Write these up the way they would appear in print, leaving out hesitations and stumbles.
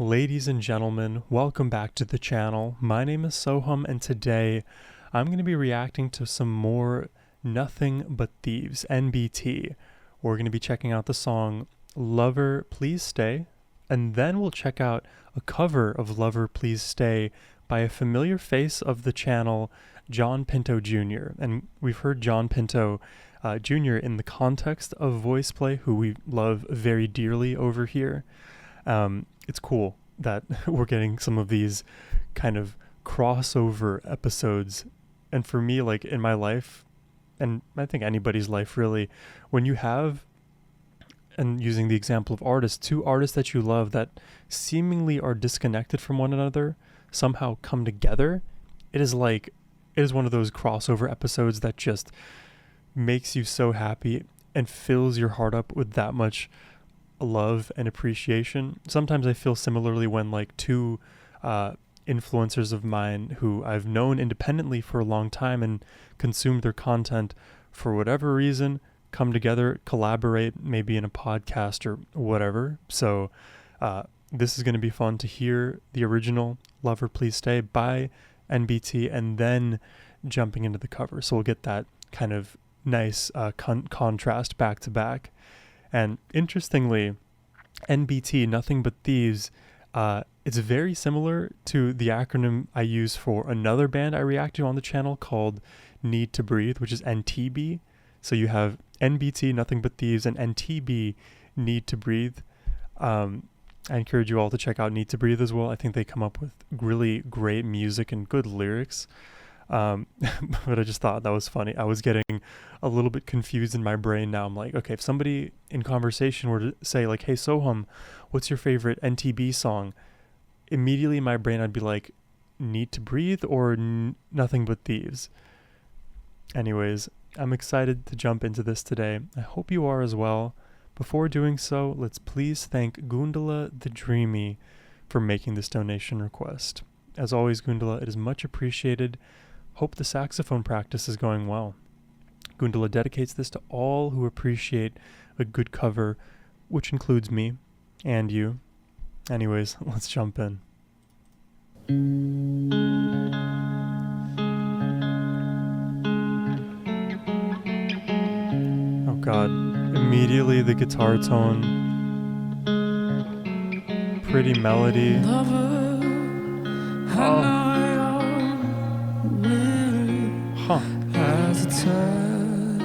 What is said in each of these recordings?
Ladies and gentlemen, welcome back to the channel. My name is Sohum, and today I'm going to be reacting to some more Nothing But Thieves, NBT. We're going to be checking out the song Lover Please Stay, and then we'll check out a cover of Lover Please Stay by a familiar face of the channel, John Pinto Jr. And we've heard John Pinto Jr. in the context of voice play, who we love very dearly over here. It's cool that we're getting some of these kind of crossover episodes. And for me, like in my life, and I think anybody's life really, when you have, and using the example of artists, two artists that you love that seemingly are disconnected from one another, somehow come together, it is one of those crossover episodes that just makes you so happy and fills your heart up with that much love and appreciation. Sometimes I feel similarly when like two influencers of mine who I've known independently for a long time and consumed their content for whatever reason come together, collaborate, maybe in a podcast or whatever. So this is going to be fun to hear the original Lover Please Stay by NBT and then jumping into the cover. So we'll get that kind of nice contrast back to back. And interestingly, NBT, Nothing But Thieves, it's very similar to the acronym I use for another band I react to on the channel called Need to Breathe, which is NTB. So you have NBT, Nothing But Thieves, and NTB, Need to Breathe. I encourage you all to check out Need to Breathe as well. I think they come up with really great music and good lyrics. But I just thought that was funny. I was getting a little bit confused in my brain now. I'm like, okay, if somebody in conversation were to say like, hey, Sohum, what's your favorite NTB song? Immediately in my brain, I'd be like, Need to Breathe or Nothing But Thieves. Anyways, I'm excited to jump into this today. I hope you are as well. Before doing so, let's please thank Gundala the Dreamy for making this donation request. As always, Gundala, it is much appreciated. Hope the saxophone practice is going well. Gundala dedicates this to all who appreciate a good cover, which includes me and you. Anyways, let's jump in. Oh God, immediately the guitar tone, pretty melody. Oh. Huh. As a tide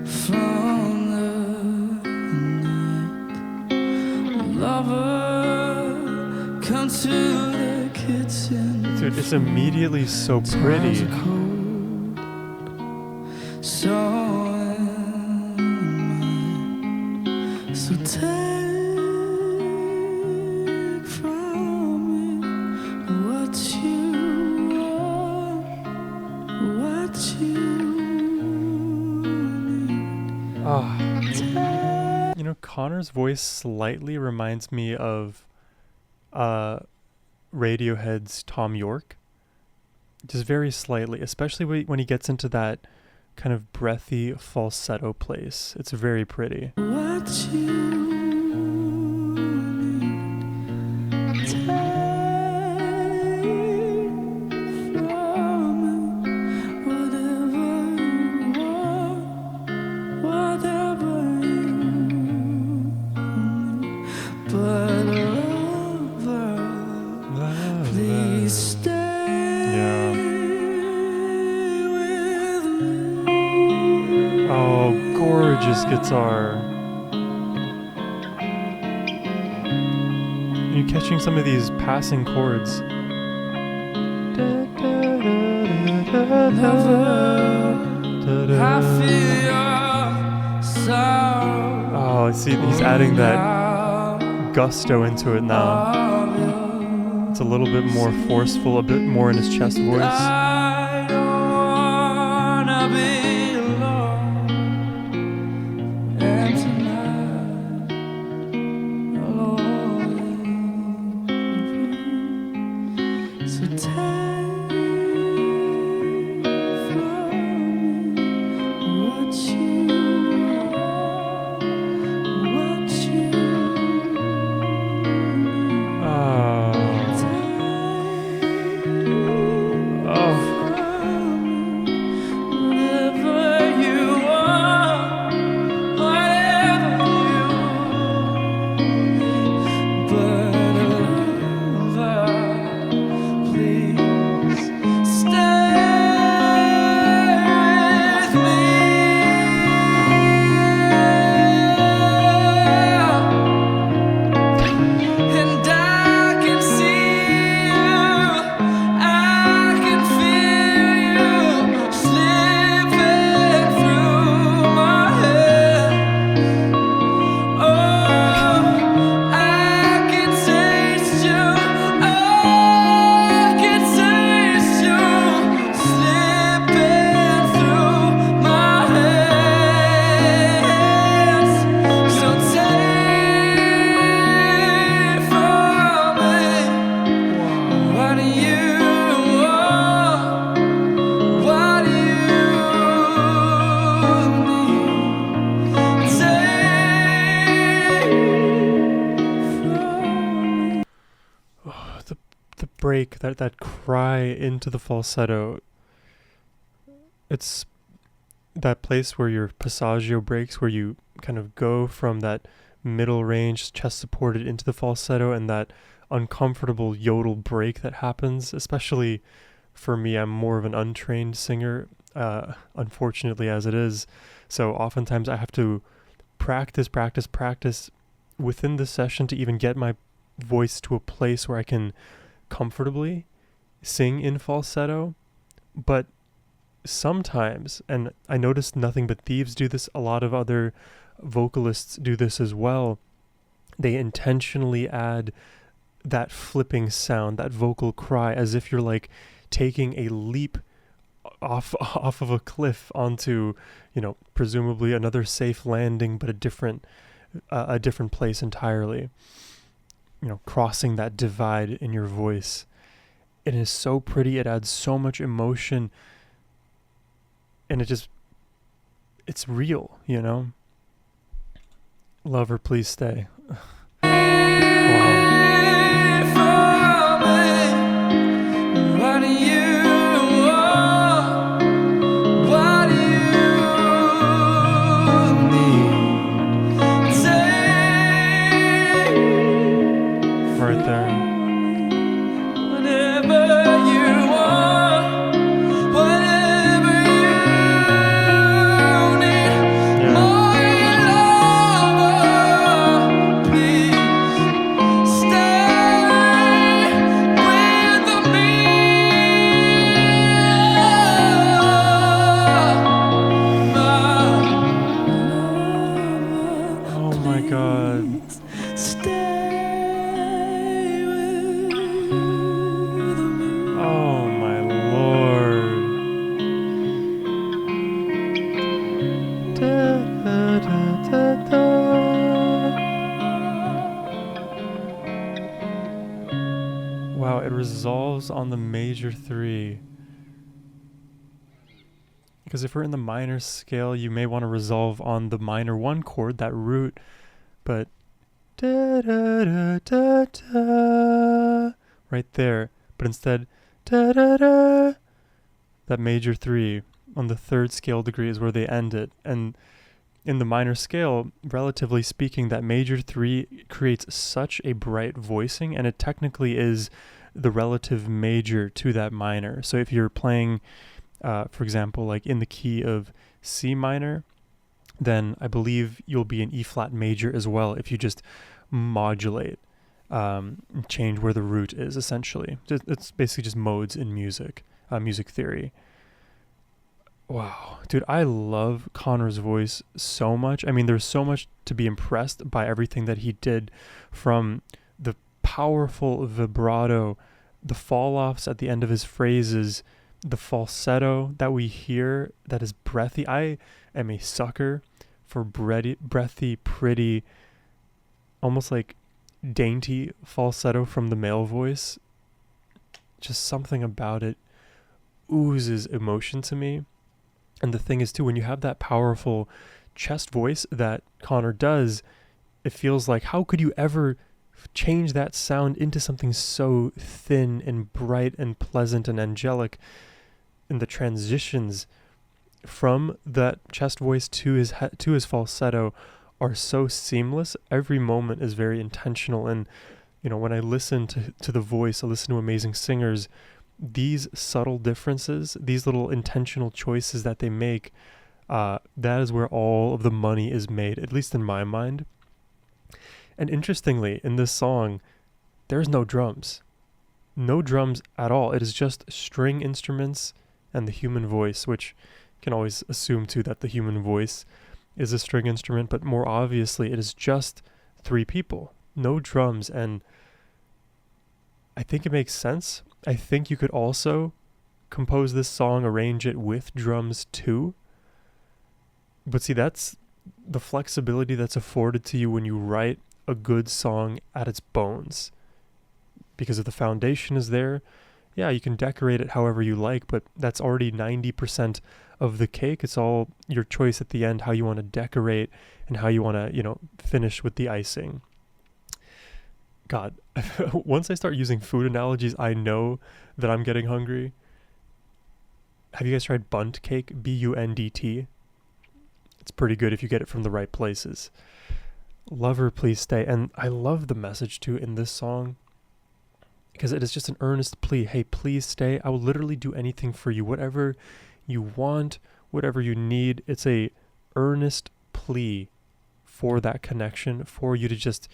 from the night, lover, come to the kitchen. Dude, it's immediately so pretty. So am I. So take from me what you. You know, Connor's voice slightly reminds me of Radiohead's Tom York. Just very slightly, especially when he gets into that kind of breathy falsetto place. It's very pretty. What you gorgeous guitar. You're catching some of these passing chords. Oh, see, he's adding that gusto into it now. It's a little bit more forceful, a bit more in his chest voice. break, that cry into the falsetto, it's that place where your passaggio breaks, where you kind of go from that middle range, chest supported, into the falsetto, and that uncomfortable yodel break that happens. Especially for me, I'm more of an untrained singer, unfortunately as it is. So oftentimes I have to practice within the session to even get my voice to a place where I can comfortably sing in falsetto. But sometimes, and I noticed Nothing But Thieves do this, a lot of other vocalists do this as well, they intentionally add that flipping sound, that vocal cry, as if you're like taking a leap off of a cliff onto, presumably another safe landing, but a different place entirely. Crossing that divide in your voice. It is so pretty. It adds so much emotion, and it's real, Lover, please stay. Wow. Right there. Wow, it resolves on the major 3. Because if we're in the minor scale, you may want to resolve on the minor 1 chord, that root, but da da da da da right there. But instead, da da da, that major 3 on the 3rd scale degree is where they end it. And in the minor scale, relatively speaking, that major 3 creates such a bright voicing, and it technically is the relative major to that minor. So if you're playing, for example, like in the key of C minor, then I believe you'll be in E flat major as well if you just modulate, change where the root is, essentially. It's basically just modes in music theory. Wow, dude, I love Connor's voice so much. I mean, there's so much to be impressed by everything that he did, from the powerful vibrato, the fall-offs at the end of his phrases, the falsetto that we hear that is breathy. I am a sucker for breathy, pretty, almost like dainty falsetto from the male voice. Just something about it oozes emotion to me. And the thing is, too, when you have that powerful chest voice that Connor does, it feels like, how could you ever change that sound into something so thin and bright and pleasant and angelic? And the transitions from that chest voice to his falsetto are so seamless. Every moment is very intentional. And, when I listen to the voice, I listen to amazing singers, these subtle differences, these little intentional choices that they make, that is where all of the money is made, at least in my mind. And interestingly, in this song, there's no drums. No drums at all. It is just string instruments and the human voice, which can always assume too that the human voice is a string instrument, but more obviously it is just 3 people, no drums. And I think it makes sense. I think you could also compose this song, arrange it with drums too. But see, that's the flexibility that's afforded to you when you write a good song at its bones. Because if the foundation is there, yeah, you can decorate it however you like, but that's already 90% of the cake. It's all your choice at the end, how you want to decorate and how you want to, finish with the icing. God, once I start using food analogies, I know that I'm getting hungry. Have you guys tried bunt cake? Bundt. It's pretty good if you get it from the right places. Lover, please stay. And I love the message too in this song, because it is just an earnest plea. Hey, please stay. I will literally do anything for you. Whatever you want, whatever you need. It's a earnest plea for that connection, for you to just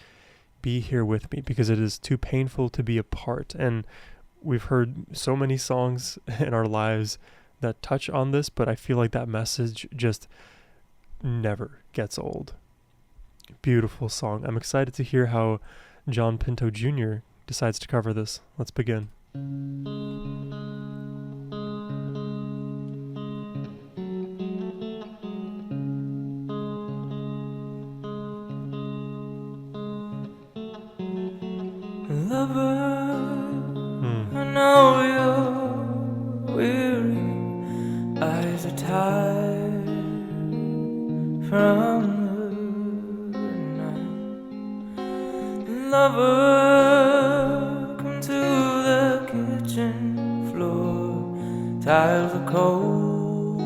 be here with me, because it is too painful to be apart. And we've heard so many songs in our lives that touch on this, but I feel like that message just never gets old. Beautiful song. I'm excited to hear how John Pinto Jr. decides to cover this. Let's begin. Lover, I know you're weary, eyes are tired from the night. Lover, come to the kitchen floor, tiles are cold,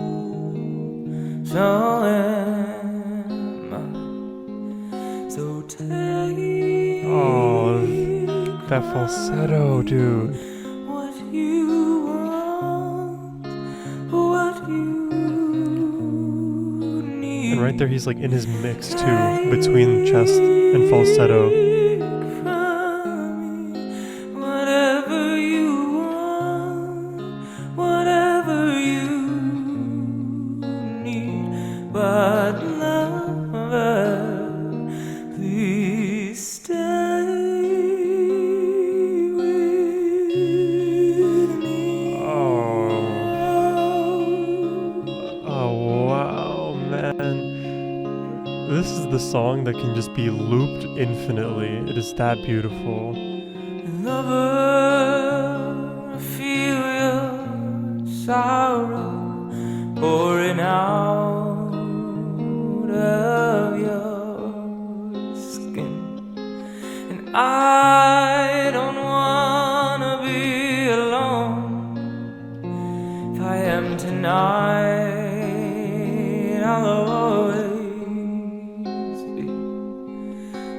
so am I. So take that falsetto, dude. what you want, what you need. And right there, he's like in his mix too, between chest and falsetto. From me, whatever you want, whatever you need. But lover, please stay with me. Oh wow, man. This is the song that can just be looped infinitely. It is that beautiful. Lover, I feel your sorrow pouring out of your skin, and I don't wanna be alone. If I am tonight, I'll always be.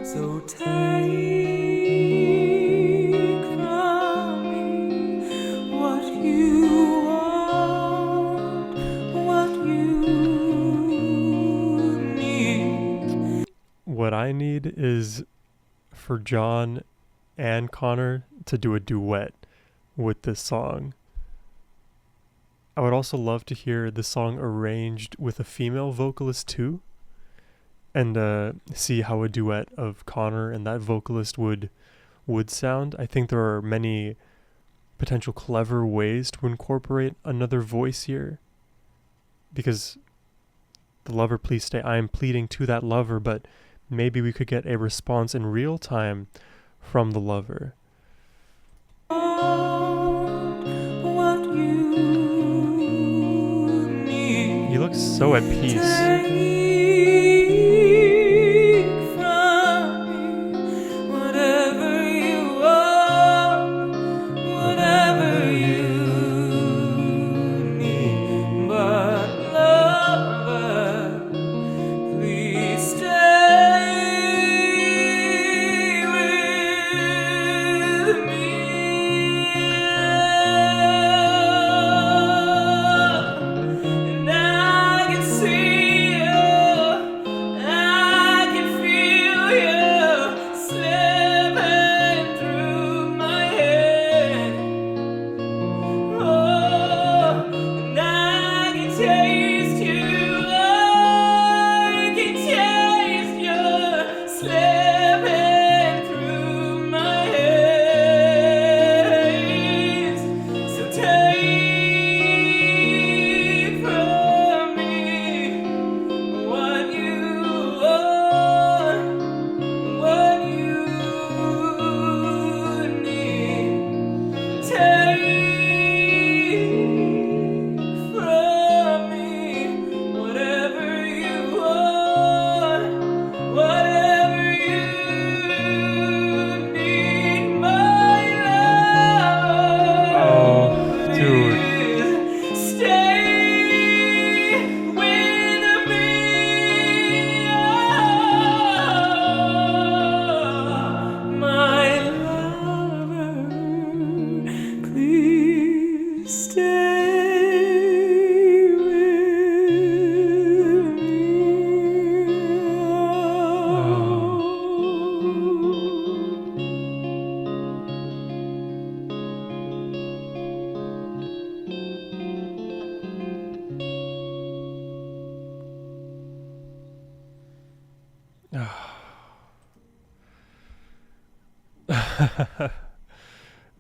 So take from me what you want, what you need. What I need is for John and Connor to do a duet with this song. I would also love to hear the song arranged with a female vocalist too, and see how a duet of Connor and that vocalist would sound. I think there are many potential clever ways to incorporate another voice here, because the lover, please stay, I am pleading to that lover, but maybe we could get a response in real time from the lover. What you need. He looks so at peace. Take from me whatever you want, whatever you need. But lover, please stay with me. And I can see it.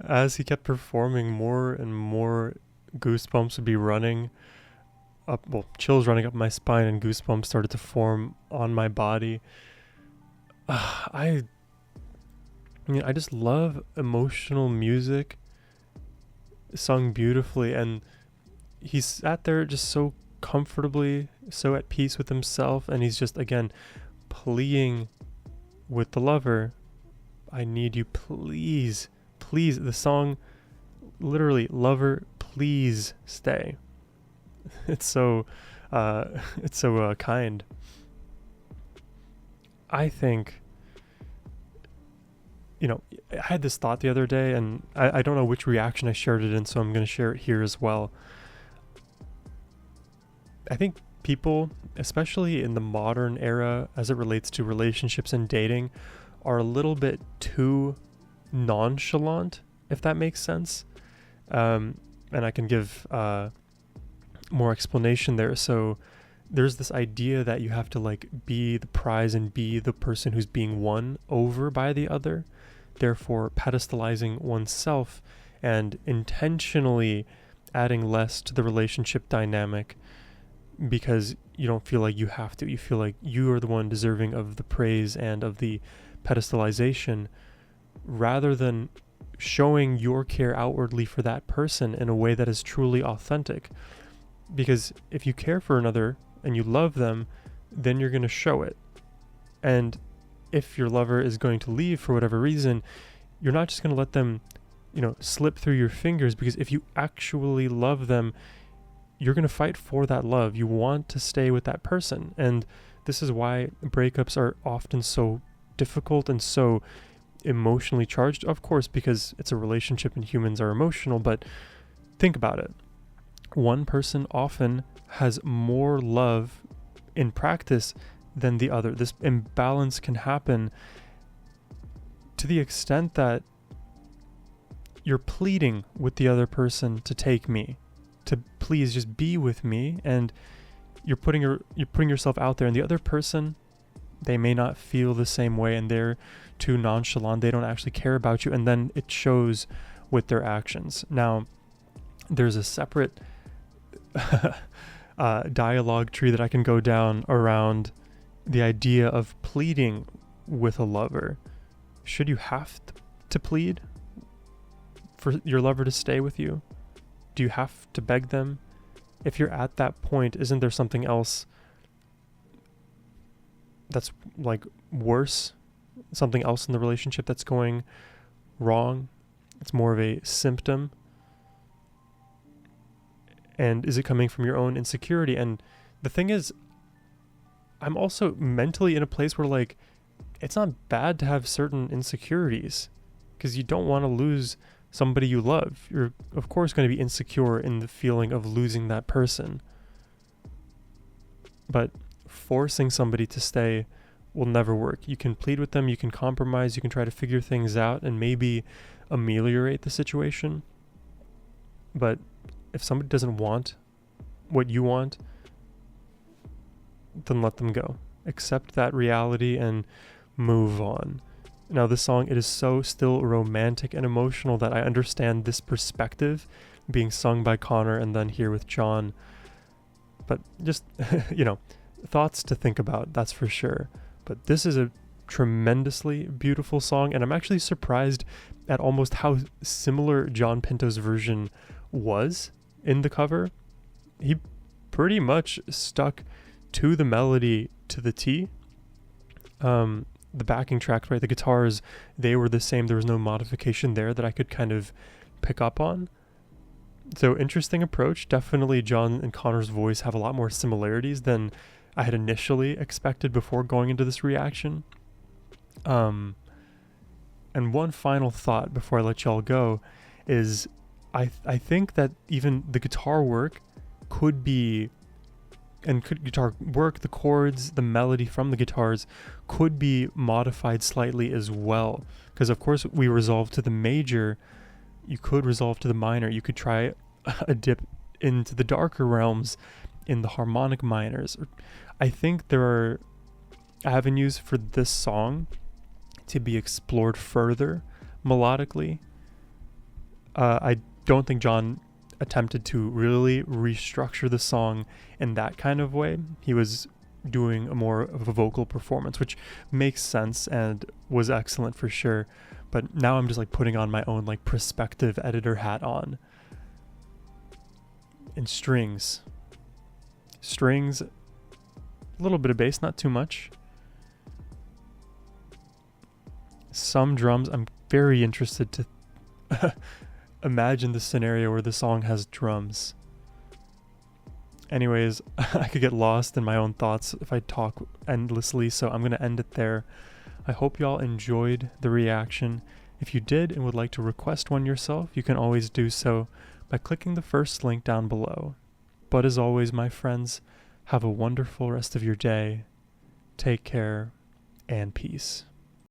As he kept performing, more and more goosebumps would be running up, well, chills running up my spine, and goosebumps started to form on my body. I mean, I just love emotional music sung beautifully, and he sat there just so comfortably, so at peace with himself, and he's just, again, pleading with the lover, I need you, please, please. The song, literally, lover, please stay. It's so, kind. I think, I had this thought the other day, and I don't know which reaction I shared it in, so I'm going to share it here as well. I think people, especially in the modern era as it relates to relationships and dating, are a little bit too nonchalant, if that makes sense. And I can give more explanation there. So there's this idea that you have to like be the prize and be the person who's being won over by the other, therefore pedestalizing oneself and intentionally adding less to the relationship dynamic because you don't feel like you have to. You feel like you are the one deserving of the praise and of the pedestalization, rather than showing your care outwardly for that person in a way that is truly authentic. Because if you care for another and you love them, then you're going to show it. And if your lover is going to leave for whatever reason, you're not just going to let them, slip through your fingers, because if you actually love them, you're going to fight for that love. You want to stay with that person. And this is why breakups are often so difficult and so emotionally charged. Of course, because it's a relationship and humans are emotional, but think about it. One person often has more love in practice than the other. This imbalance can happen to the extent that you're pleading with the other person to take me, to please just be with me, and you're putting yourself out there, and the other person, they may not feel the same way, and they're too nonchalant. They don't actually care about you, and then it shows with their actions. Now, there's a separate dialogue tree that I can go down around the idea of pleading with a lover. Should you have to plead for your lover to stay with you? Do you have to beg them? If you're at that point, isn't there something else that's like worse? Something else in the relationship that's going wrong? It's more of a symptom. And is it coming from your own insecurity? And the thing is, I'm also mentally in a place where like, it's not bad to have certain insecurities, because you don't want to lose somebody you love. You're of course going to be insecure in the feeling of losing that person. But forcing somebody to stay will never work. You can plead with them, you can compromise, you can try to figure things out and maybe ameliorate the situation. But if somebody doesn't want what you want, then let them go. Accept that reality and move on. Now, this song, it is so still romantic and emotional that I understand this perspective being sung by Connor and then here with John. But just, thoughts to think about, that's for sure. But this is a tremendously beautiful song, and I'm actually surprised at almost how similar John Pinto's version was in the cover. He pretty much stuck to the melody to the T. The backing track, right, the guitars, they were the same. There was no modification there that I could kind of pick up on. So interesting approach. Definitely John and Connor's voice have a lot more similarities than I had initially expected before going into this reaction. And one final thought before I let y'all go is I think that even the guitar work could be, and guitar work, the chords, the melody from the guitars could be modified slightly as well. Because of course we resolve to the major, you could resolve to the minor, you could try a dip into the darker realms in the harmonic minors. I think there are avenues for this song to be explored further, melodically. I don't think John attempted to really restructure the song in that kind of way. He was doing a more of a vocal performance, which makes sense and was excellent for sure. But now I'm just like putting on my own like perspective editor hat on. And strings, a little bit of bass, not too much. Some drums. I'm very interested to imagine the scenario where the song has drums. Anyways, I could get lost in my own thoughts if I talk endlessly, so I'm going to end it there. I hope y'all enjoyed the reaction. If you did and would like to request one yourself, you can always do so by clicking the first link down below. But as always, my friends, have a wonderful rest of your day. Take care and peace.